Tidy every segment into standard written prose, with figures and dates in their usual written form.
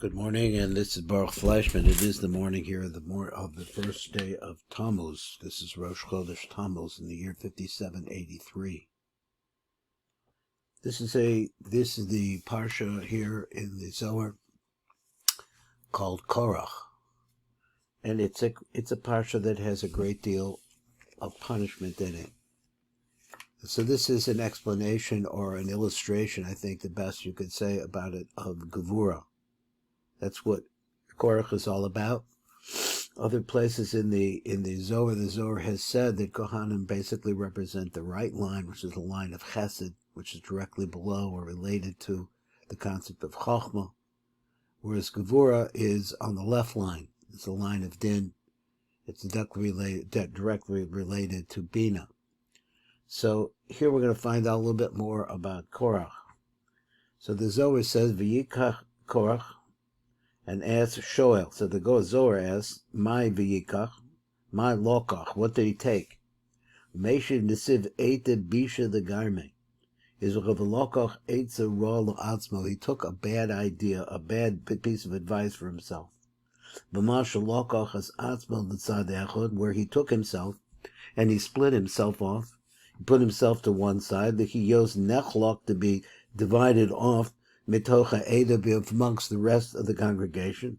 Good morning, and this is Baruch Fleischman. It is the morning here of the first day of Tamuz. This is Rosh Chodesh Tamuz in the year 5783. This is the parsha here in the Zohar called Korach, and it's a parsha that has a great deal of punishment in it. So this is an explanation or an illustration, I think the best you could say about it, of GEVURA. That's what Korach is all about. Other places in the Zohar has said that Kohanim basically represent the right line, which is the line of Chesed, which is directly below or related to the concept of Chochmah, whereas GEVURA is on the left line. It's the line of Din. It's directly related to Bina. So here we're going to find out a little bit more about Korach. So the Zohar says, V'yikach Korach, and asks Shoel. So the Zohar asks, my v'yikach, my lokach, what did he take? Meishid nesiv eite bisha the garme. Is lokach eitze ra l'atzmo. He took a bad idea, a bad piece of advice for himself. V'masha lokach as atzmo l'tzad echad, where he took himself and he split himself off. He put himself to one side. The hiyos nechlok, to be divided off, mitocha eda, amongst the rest of the congregation,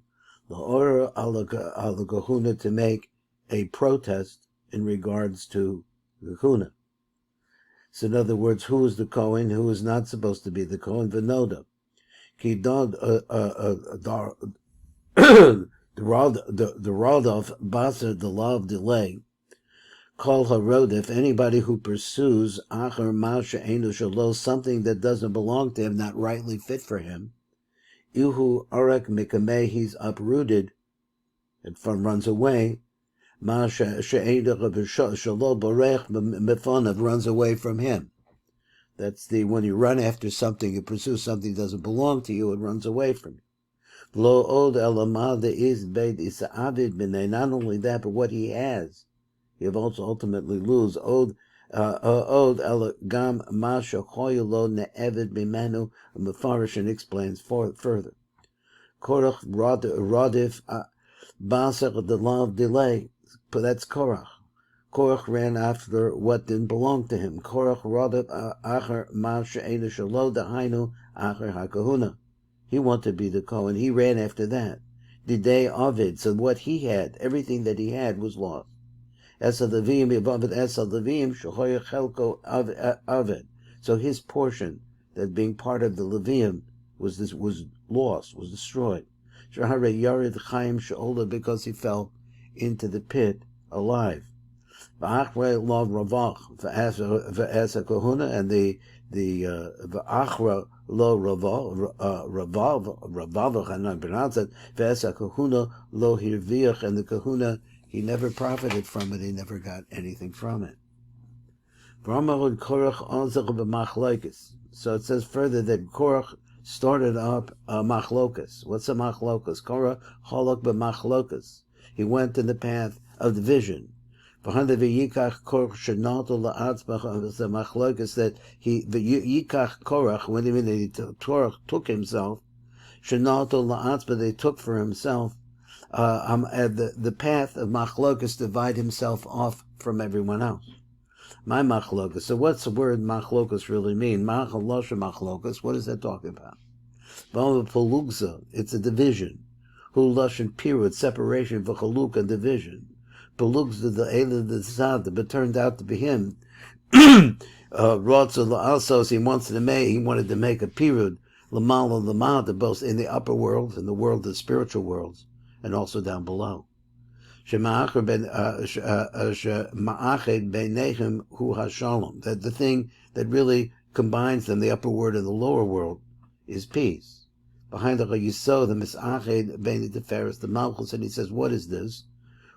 the order al kahuna, to make a protest in regards to the kahuna. So in other words, who is the Kohen, who is not supposed to be the Kohen? V'noda ki dod the Raldov Basar, the law of delay. Kol harodif, anybody who pursues achar masha enu shalo, something that doesn't belong to him, not rightly fit for him. Ihu arek mikameh, he's uprooted and runs away. Masha she'enu shalo borech mifonav, runs away from him. That's when you run after something, you pursue something that doesn't belong to you, it runs away from you. Lo od elamad is beit isavid b'nei, not only that, but what he has. You'll also ultimately lose. Od gam masha choyelo ne'evid b'menu, Mefarish explains further. Korach rodif basach, the law of delay, but that's Korach. Korach ran after what didn't belong to him. Korach rodif achar masha enu shalo dahainu achar hakahuna. He wanted to be the Kohen. He ran after that. The day of it, so what he had, everything that he had, was lost. So his portion, that being part of the Levium, was lost, was destroyed. Because he fell into the pit alive. And the Achra lo Ravav, I don't pronounce it, V'esa Kahuna lo Hirviach, and the Kahuna, he never profited from it, he never got anything from it. So it says further that Korach started up a machlokas. What's a machlokas? Korach holok b'machlokas. He went in the path of division. Behind the Yikach Korach shenato la'atzmach, the machlokas, that the Yikach Korach, when he took himself, shenato la'atzmach, they took for himself, the path of machlokas, divide himself off from everyone else. My machlokas. So what's the word machlokas really mean? Machlokas, what is that talking about? Palugza, it's a division. Hu lashon pirut, separation, v'chaluk, division. Palugza, the Eila, the Tzad, but turned out to be him. Rotza la'asos, he wanted to make a pirut, l'mala l'mata, both in the upper world, in the world of spiritual worlds, and also down below. Shema'ached beinechem hu hashalom, that the thing that really combines them, the upper world and the lower world, is peace. Behind the Yisod, the misached bein the malchus, and he says, what is this?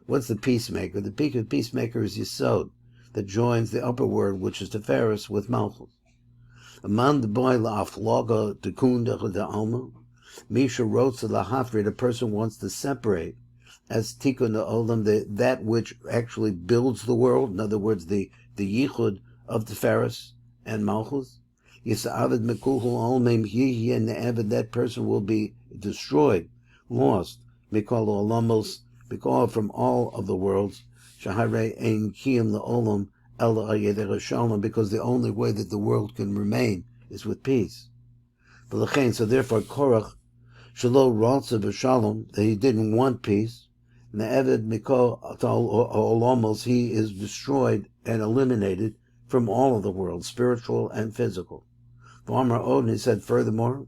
What's the peacemaker? The peacemaker is Yisod, that joins the upper world, which is Tiferes, with malchus. Aman the boy la'afloga tekunda da'alma. Misha wrote to the Hafrid, a person wants to separate as tikkun olam, that which actually builds the world. In other words, the yichud of Tiferes and Malchus. Yisa'avid mekuhu olmeim yihi, and that person will be destroyed lost. Mikol olamos, Mikol from all of the worlds. Shahare ein kiyum le'olam ela ayedei shalom, because the only way that the world can remain is with peace. So therefore, Korach shelo rotza v'shalom, that he didn't want peace. Ne'eved mikol olamos, he is destroyed and eliminated from all of the world, spiritual and physical. V'amar Odin, he said furthermore,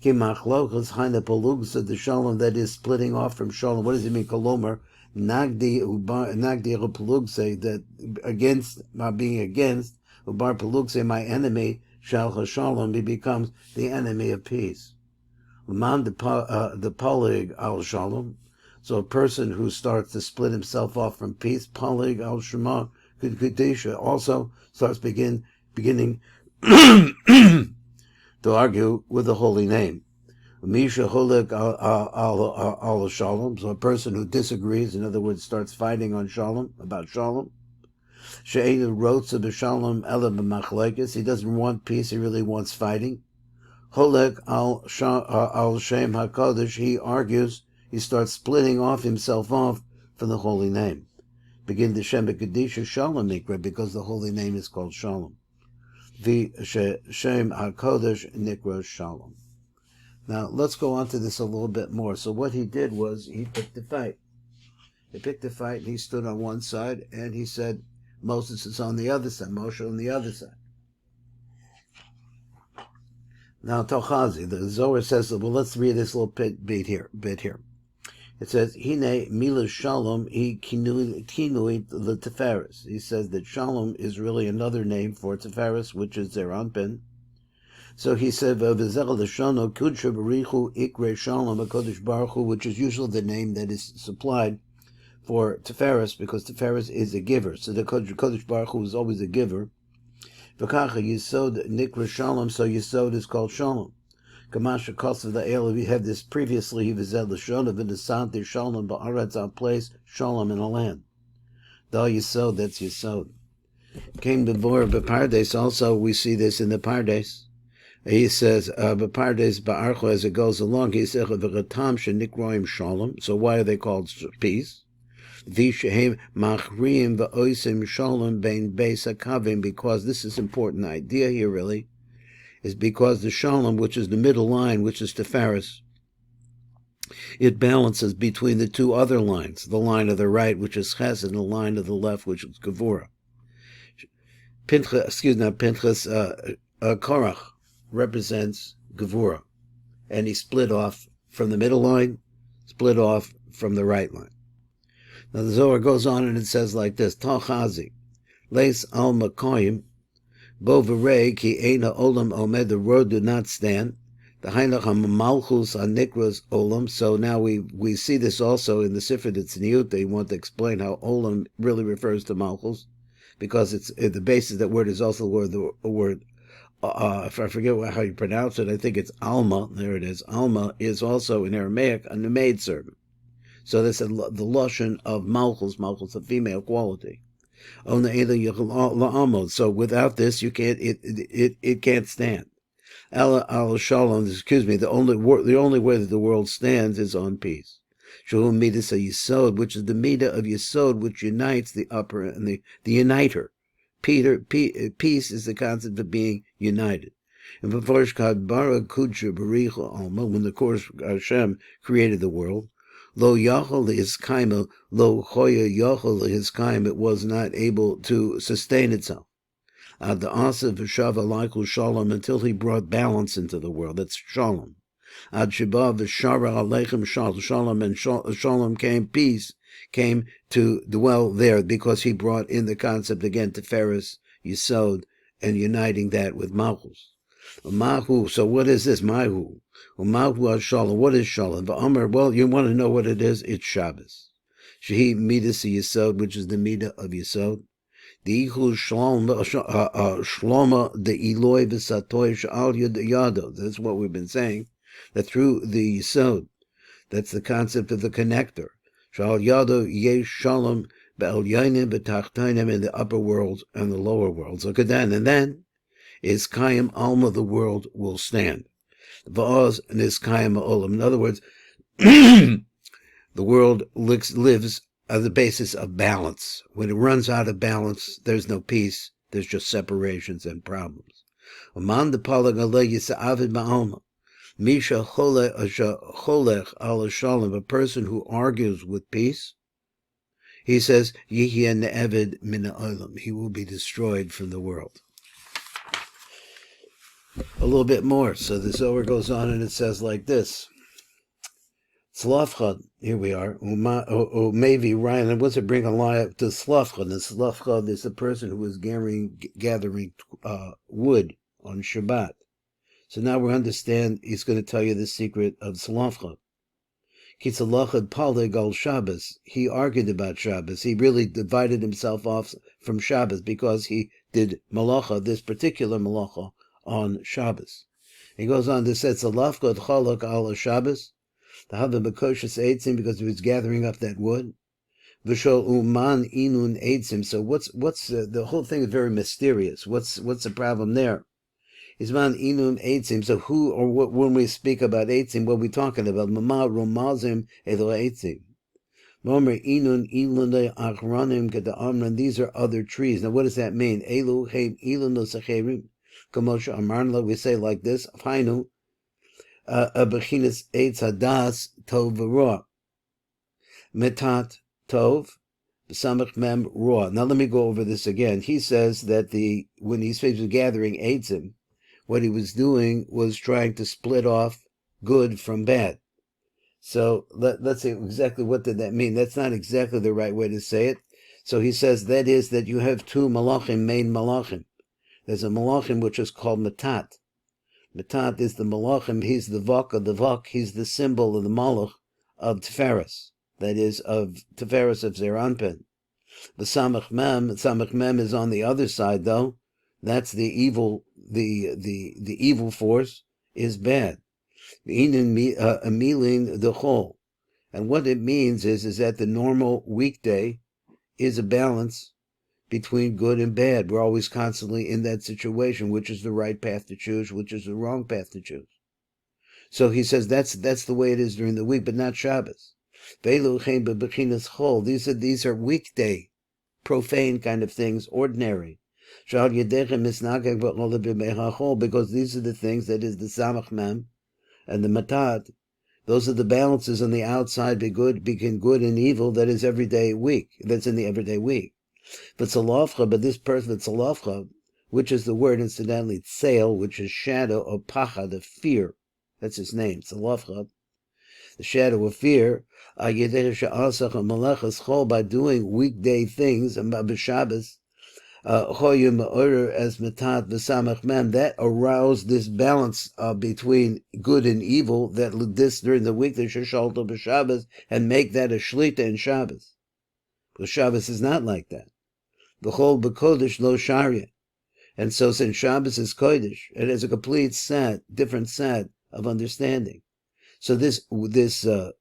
Ki machlokas haina palugsa the shalom, that is splitting off from shalom. What does it mean? Kolomer nagdi palugse, that against, being against, ubar palugse, my enemy, shal hashalom, he becomes the enemy of peace. L'man the polig al shalom, so a person who starts to split himself off from peace, polig al shema kedisha, also starts beginning to argue with the holy name. Misha holek al shalom, so a person who disagrees, in other words, starts fighting on shalom, about shalom. She'einu rotza b'shalom ela b'machlekes, he doesn't want peace, he really wants fighting. Holek al shem hakodesh, he argues, he starts splitting himself off from the holy name. Begin the Shem Kedisha Shalom Nikra, because the holy name is called Shalom. The Shem HaKodesh Nikra Shalom. Now, let's go on to this a little bit more. So what he did was, he picked a fight. He picked a fight, and he stood on one side, and he said, Moses is on the other side, Moshe on the other side. Now, Tochazi, the Zohar says, well, let's read this little bit here. It says, Hine Mila Shalom, he kinui the Tiferes. He says that Shalom is really another name for Tiferes, which is their Anpin. So he said, V'zecha l'shono kudsha b'richu ikre Shalom HaKodesh Baruch Hu, which is usually the name that is supplied for Tiferes, because Tiferes is a giver. So the Kodesh Baruch Hu is always a giver. V'kacha Yisod Nikra Shalom, so Yisod is called Shalom. Kamasha Kosav the El, we had this previously, he was at Lashon of V'nesante Shalom ba'aretz, our place, Shalom in a land. The Yisod, that's Yisod. Came Gevura b'Pardes, also we see this in the Pardes. He says, b'Pardes ba'archo, as it goes along, he says, V'gatam shenikroim Shalom, so why are they called peace? V'shehem machriim v'oisim Shalom bein beis hakavim, because this is an important idea here really, is because the Shalom, which is the middle line, which is Tiferes, it balances between the two other lines, the line of the right, which is Chesed, and the line of the left, which is Gevura. Korach represents Gevura, and he split off from the middle line, split off from the right line. Now the Zohar goes on and it says like this, Talchazi, Leis al Makoyim, Bo v'rei ki eina olam omed, the world do not stand. The hainach ha-malchus ha-nikras olam. So now we see this also in the Sifra Tzniut. They want to explain how olam really refers to malchus, because it's the basis of that word is also the word. If I forget how you pronounce it, I think it's alma. There it is. Alma is also in Aramaic a maidservant. So that's the lashon of malchus. Malchus, a female quality. So without this, you can't. It can't stand. Al shalom. Excuse me. The only way that the world stands is on peace. Shehu midas yisod, which is the midah of yisod, which unites the upper and the uniter. Peace is the concept of being united. And when the Korach Hashem created the world, Lo yachol his kaima, lo choya yachol his kaim, it was not able to sustain itself. Ad the asa v'shava laikul shalom, until he brought balance into the world. That's shalom. Ad sheba v'shara aleichem shalom, and shalom peace came to dwell there, because he brought in the concept again to Tiferes, Yisod, and uniting that with Malchus. Mahu, so what is this? Mahu. Mahu Shalom. What is Shalom? Well, you want to know what it is? It's Shabbos. Shehi Midas Yisod, which is the Midah of Yisod. The Ichul Shloma, the Eloi V'Satoy Sha'al Yado. That's what we've been saying. That through the Yisod, that's the concept of the connector. Sha'al Yado Yesh Shalom Be'al Yainim B'Tachtainim, in the upper world and the lower world. So and then is Kayim Alma, the world will stand. Va'oz and is Kayim Olam. In other words, The world lives on the basis of balance. When it runs out of balance, there's no peace. There's just separations and problems. Misha cholech al shalom, a person who argues with peace, he says, Yihye ne'eved min ha'olam, he will be destroyed from the world. A little bit more. So the Zohar goes on and it says like this. Tzlafchad, here we are, maybe Ryan, and what's it bring a lie to Tzlafchad? And Tzlafchad is the person who is gathering wood on Shabbat. So now we understand, he's going to tell you the secret of Tzlafchad. Kitzalachad palig al Shabbos. He argued about Shabbos. He really divided himself off from Shabbos because he did malacha, this particular malacha, on Shabbos. He goes on to say, Tzlafchad chalak al Shabbos. The Hava Bekoshes Eitzim, because he was gathering up that wood. V'shol uman inun eitzim. So what's the whole thing is very mysterious. What's the problem there? Isman inun eitzim. So who or what, when we speak about eitzim, what are we talking about? Mama romazim elo eitzim. Momer inun ilunei achronim keda amran. These are other trees. Now what does that mean? Elu heim ilunu sacherim. Kamosha amarnla. We say like this. Hainu. A bechinas eitz hadas tov v'roa. Metat tov, b'samach mem roa. Now let me go over this again. He says that when he was gathering eitzim, what he was doing was trying to split off good from bad. So let's say exactly what did that mean. That's not exactly the right way to say it. So he says that is that you have two malachim, main malachim. There's a malachim which is called metat. Metat is the malachim, he's the vok of the vok, he's the symbol of the malach of Tiferes, that is, of Tiferes of Zeranpin. The samach mem is on the other side, though. That's the evil, the evil force is bad. Amilin the chol. And what it means is that the normal weekday is a balance between good and bad. We're always constantly in that situation, which is the right path to choose, which is the wrong path to choose. So he says that's the way it is during the week, but not Shabbos. These are weekday, profane kind of things, ordinary. Because these are the things that is the samach mem and the matat. Those are the balances on the outside between good and evil that is everyday week. That's in the everyday week. But this person, tzalafcha, which is the word, incidentally, tseil, which is shadow of pachad, of fear. That's his name, tzalafcha, the shadow of fear. By doing weekday things, and b'Shabbos, as metat v'samach mem, that aroused this balance between good and evil, that this during the week, the sheshalto b'Shabbos, and make that a shlita in Shabbos. Because Shabbos is not like that. V'chol b'kodesh lo sharia. And so since Shabbos is kodesh, it has a complete different set of understanding. So the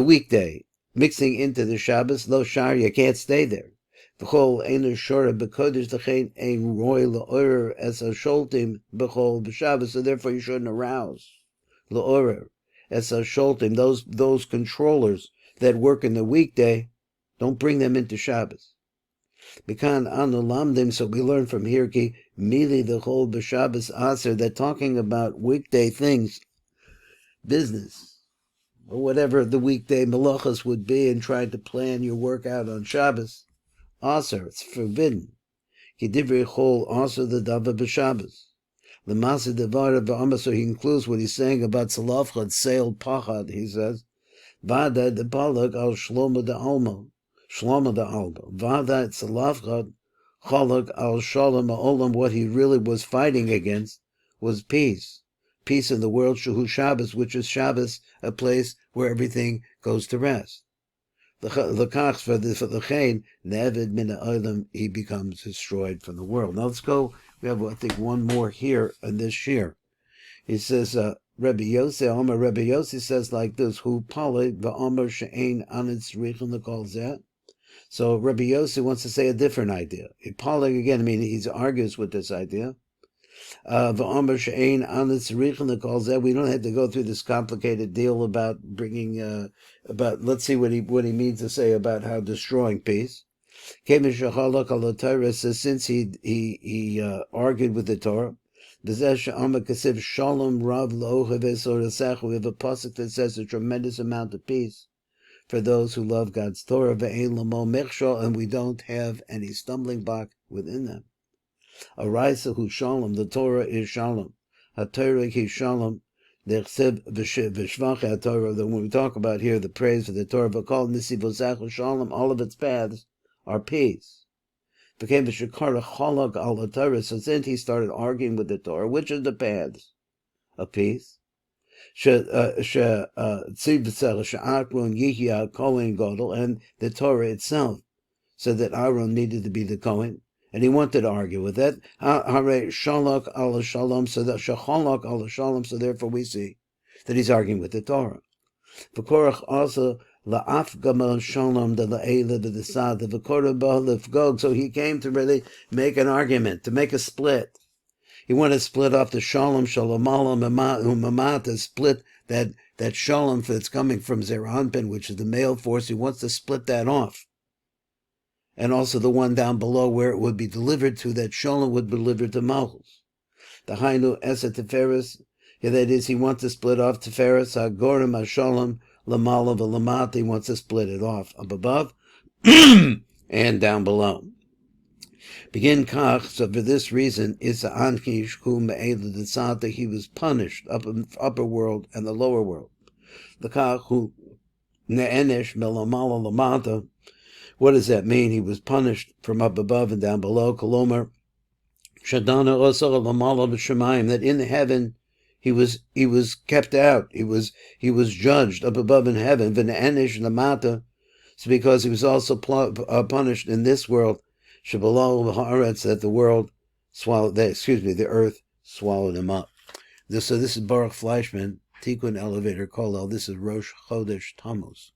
weekday, mixing into the Shabbos, lo sharia, can't stay there. V'chol einu shora b'kodesh l'chein ein roy l'orer es ha-sholtim b'chol b'Shabbos. So therefore you shouldn't arouse l'orer es ha-sholtim, those controllers that work in the weekday. Don't bring them into Shabbos. Bikan anu lamdim, so we learn from here, ki mili the whole b'Shabbos aser, that talking about weekday things, business, or whatever the weekday malachas would be, and trying to plan your work out on Shabbos, aser, it's forbidden. Ki divrei chol aser the dava b'Shabbos. The masa devar v'amar, so he includes what he's saying about tzalafchad, seil pachad, he says, vada de palag al shlomo de alma. Shlama the Alba. Vada tzalafchad chalak al shalom ha'olam. What he really was fighting against was peace. Peace in the world, Shehu Shabbos, which is Shabbos, a place where everything goes to rest. The kach for the chain, ne'eved min ha'olam, he becomes destroyed from the world. Now let's go. We have, I think, one more here in this shir. He says, Rebbe Yossi says like this, Hu pale v'omer she'ein anitz richon l'kol zeh. So Rabbi Yossi wants to say a different idea. Polig again, I mean, he argues with this idea. V'omer she'ein anu tzrichen l'kol zeh. We don't have to go through this complicated deal about bringing, let's see what he means to say about how destroying peace. Since he argued with the Torah, we have a pasuk that says a tremendous amount of peace for those who love God's Torah, and we don't have any stumbling block within them. Araisa hu shalom, the Torah is shalom. HaTorah is shalom. When we talk about here the praise for the Torah, shalom, all of its paths are peace. Became the shekara cholak al Torah. So then he started arguing with the Torah. Which are the paths of peace? And the Torah itself said that Aaron needed to be the Kohen, and he wanted to argue with that. Shalak al shalom, so that shecholak al shalom. So therefore, we see that he's arguing with the Torah. For Korach also la'af gamal shalom de la'ela de desad de v'korah ba'lefgog. So he came to really make an argument, to make a split. He wanted to split off the shalom shalom to split that shalom that's coming from Zeranpin, which is the male force. He wants to split that off. And also the one down below where it would be delivered to, that shalom would be delivered to Malchus. The Hainu Esa Teferis, that is, he wants to split off Teferis, HaGorim HaShalom, Lamala V'Lamata, he wants to split it off up above and down below. Begin Kach, so for this reason, is the Ankish Hu Me'ela Desata, he was punished up in the upper world and the lower world. The Kach Hu Ne'enesh Melamala Lamata, what does that mean? He was punished from up above and down below. Kolomar Shadana Osar Lamala B'Shemayim, that in heaven he was kept out. He was judged up above in heaven. V'ne'enesh Lamata, so because he was also punished in this world. Shabalal Haaretz, that the earth swallowed him up. So this is Baruch Fleischman, Tikkun Elevator Kolel. This is Rosh Chodesh Tamuz.